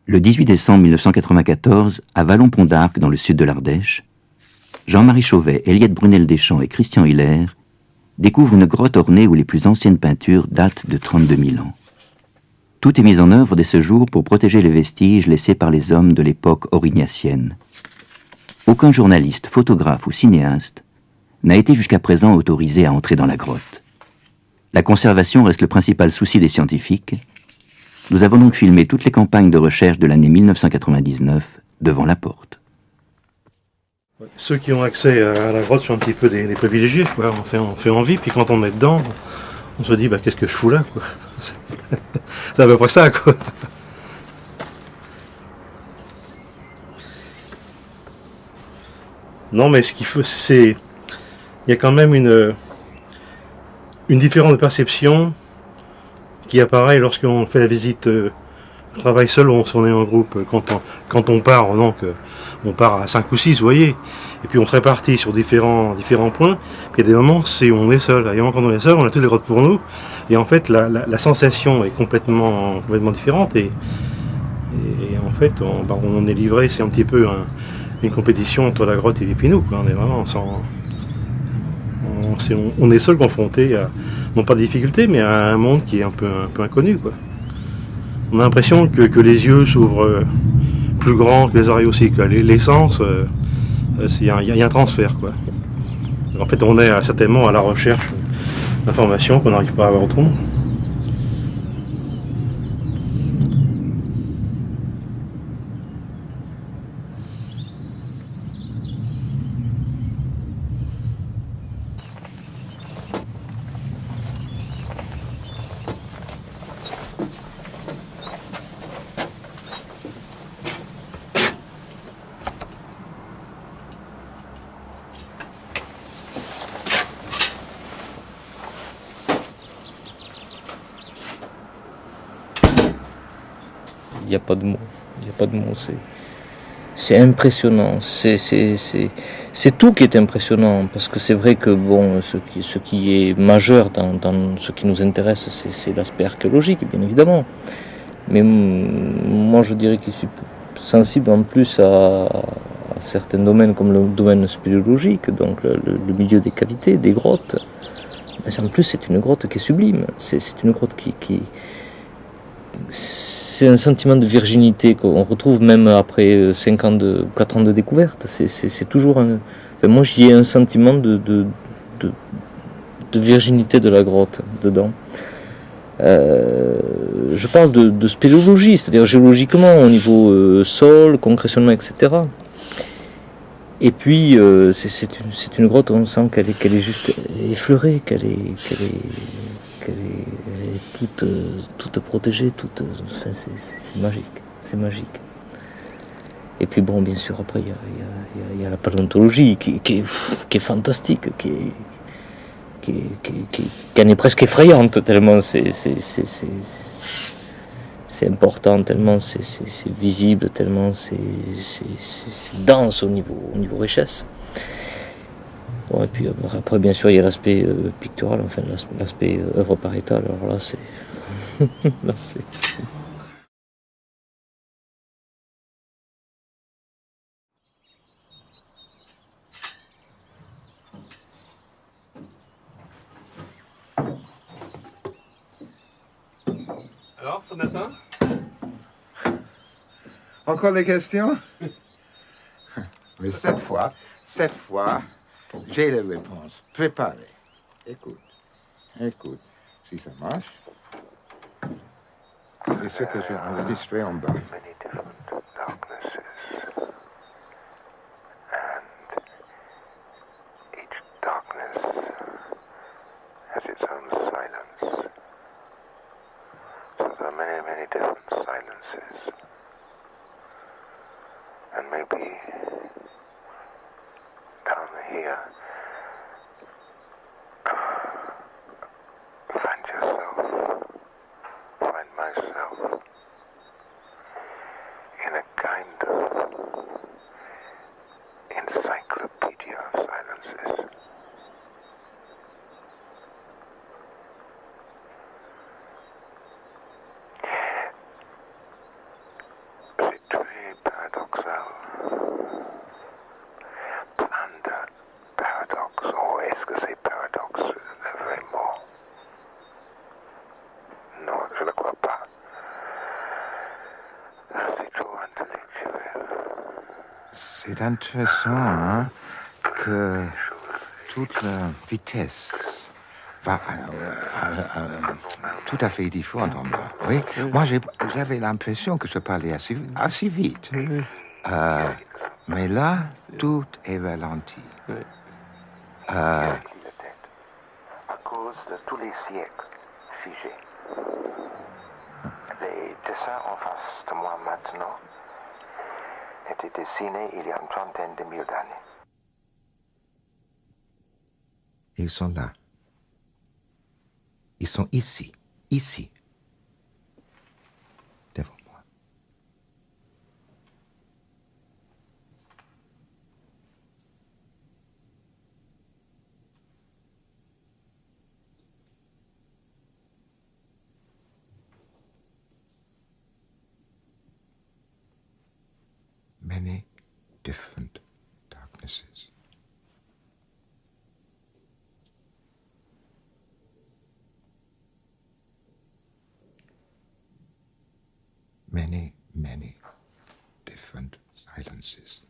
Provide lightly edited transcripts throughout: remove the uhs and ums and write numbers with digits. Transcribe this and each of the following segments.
Le 18 décembre 1994, à Vallon-Pont d'Arc, dans le sud de l'Ardèche, Jean-Marie Chauvet, Eliette Brunel-Deschamps et Christian Hiller découvrent une grotte ornée où les plus anciennes peintures datent de 32 000 ans. Tout est mis en œuvre dès ce jour pour protéger les vestiges laissés par les hommes de l'époque aurignatienne. Aucun journaliste, photographe ou cinéaste n'a été jusqu'à présent autorisé à entrer dans la grotte. La conservation reste le principal souci des scientifiques. Nous avons donc filmé toutes les campagnes de recherche de l'année 1999 devant la porte. Ceux qui ont accès à la grotte sont un petit peu des privilégiés, quoi. On fait envie, puis quand on est dedans, on se dit qu'est-ce que je fous là, quoi. C'est à peu près ça, quoi. Non, mais ce qu'il faut, il y a quand même une différence de perception qui apparaît lorsqu'on fait la visite. On travaille seul ou on est en groupe. Quand on part, donc, on part à 5 ou 6, vous voyez. Et puis on se répartit sur différents points. Puis il y a des moments où on est seul. Il y a des moments quand on est seul, on a toutes les grottes pour nous. Et en fait, la sensation est complètement différente. Et en fait, on est livré, c'est un petit peu une compétition entre la grotte et puis nous, quoi. On est vraiment on est seul confronté à, non pas de difficultés, mais à un monde qui est un peu inconnu, quoi. On a l'impression que les yeux s'ouvrent plus grands que les oreilles aussi, que les sens, il y a un transfert, quoi. En fait, on est certainement à la recherche d'informations qu'on n'arrive pas à avoir autrement. Il n'y a pas de mots. Il n'y a pas de mots. C'est impressionnant. C'est tout qui est impressionnant. Parce que c'est vrai que bon, ce qui est majeur dans ce qui nous intéresse, c'est l'aspect archéologique, bien évidemment. Mais moi, je dirais que je suis sensible en plus à certains domaines, comme le domaine spéléologique, donc le milieu des cavités, des grottes. Mais en plus, c'est une grotte qui est sublime. C'est une grotte qui c'est un sentiment de virginité qu'on retrouve même après 4 ans de découverte. C'est toujours moi, j'y ai un sentiment de virginité de la grotte dedans. Je parle de spéléologie, c'est-à-dire géologiquement, au niveau sol, concrétionnement, etc. Et puis, c'est une grotte, on sent qu'elle est juste effleurée, qu'elle est toute protégée, enfin, c'est magique, c'est magique. Et puis bon, bien sûr, après, il y a la paléontologie qui est fantastique, qui en est presque effrayante, tellement c'est important, tellement c'est visible, tellement c'est dense au niveau richesse. Bon, et puis après, bien sûr, il y a l'aspect pictural, enfin l'aspect œuvre pariétale. Alors là, c'est... Alors, ce matin? Encore des questions? Mais cette fois, j'ai les réponses préparées. Écoute, si ça marche, c'est ce que j'ai enregistré en bas. C'est intéressant hein, que toute la vitesse va tout à fait différente en bas. Oui? Moi, j'avais l'impression que je parlais assez vite. Mais là, tout est ralenti. À cause de tous les siècles figés. Les dessins en face de moi maintenant étaient dessinés il y a une trentaine de mille d'années. Ils sont là. Ils sont ici, devant moi. Many different darknesses. Many, many different silences.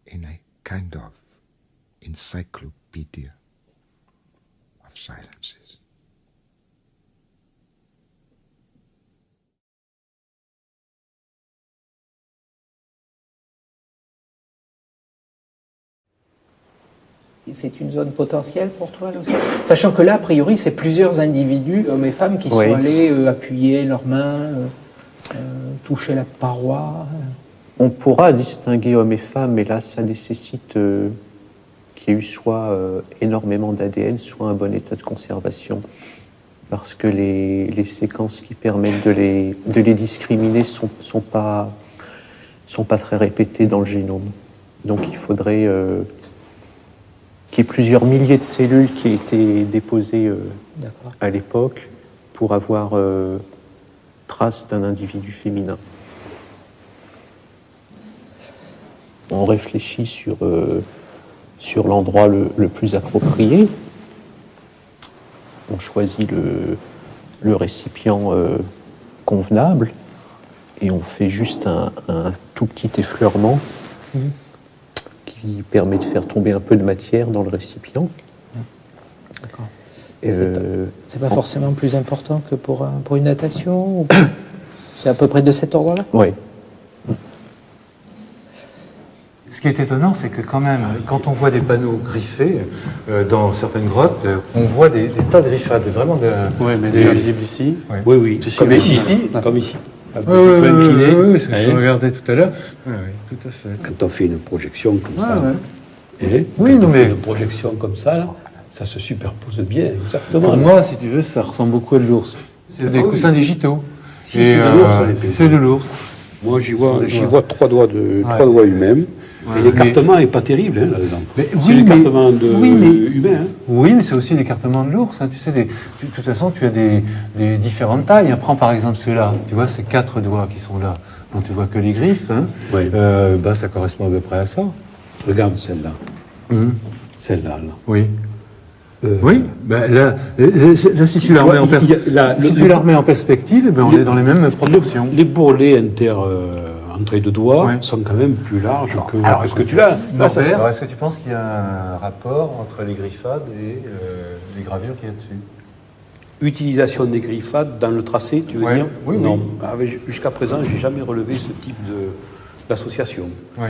In a kind of encyclopedia of silences. C'est une zone potentielle pour toi, là aussi. Sachant que là, a priori, c'est plusieurs individus, hommes et femmes, qui sont allés appuyer leurs mains, toucher la paroi. On pourra distinguer hommes et femmes, mais là, ça nécessite qu'il y ait eu soit énormément d'ADN, soit un bon état de conservation. Parce que les séquences qui permettent de les discriminer sont pas très répétées dans le génome. Donc il faudrait qu'il y ait plusieurs milliers de cellules qui aient été déposées à l'époque pour avoir trace d'un individu féminin. On réfléchit sur l'endroit le plus approprié. On choisit le récipient convenable et on fait juste un tout petit effleurement qui permet de faire tomber un peu de matière dans le récipient. D'accord. C'est pas forcément plus important que pour une natation ou... C'est à peu près de cet ordre-là? Oui. Ce qui est étonnant, c'est que quand même, quand on voit des panneaux griffés dans certaines grottes, on voit des tas de griffades, vraiment déjà visible ici. Ouais. Oui. Comme ici. Comme ici. Un peu incliné. Oui, c'est ce que je regardais tout à l'heure. Oui, tout à fait. Quand on fait une projection comme ça, une projection comme ça, là, ça se superpose bien, exactement. Pour moi, si tu veux, ça ressemble beaucoup à de l'ours. C'est des coussins digitaux. Si, c'est de l'ours. C'est de l'ours. Moi, j'y vois trois doigts humains. Et l'écartement n'est pas terrible là-dedans. C'est l'écartement humain. Oui, mais c'est aussi l'écartement de l'ours. Hein. Tu sais, de toute façon, tu as des différentes tailles. Prends par exemple ceux-là. Tu vois, ces 4 doigts qui sont là. Donc tu vois que les griffes. Hein. Oui. Ça correspond à peu près à ça. Regarde celle-là. Celle-là. Là. Oui. Oui. Là, si tu la remets en perspective, on est dans les mêmes proportions. Les bourrelets entre les deux doigts sont quand même plus larges que ce que tu as. Alors, est-ce que tu penses qu'il y a un rapport entre les griffades et les gravures qu'il y a dessus? Utilisation des griffades dans le tracé, tu veux dire? Oui, non. Jusqu'à présent, je n'ai jamais relevé ce type d'association. Oui.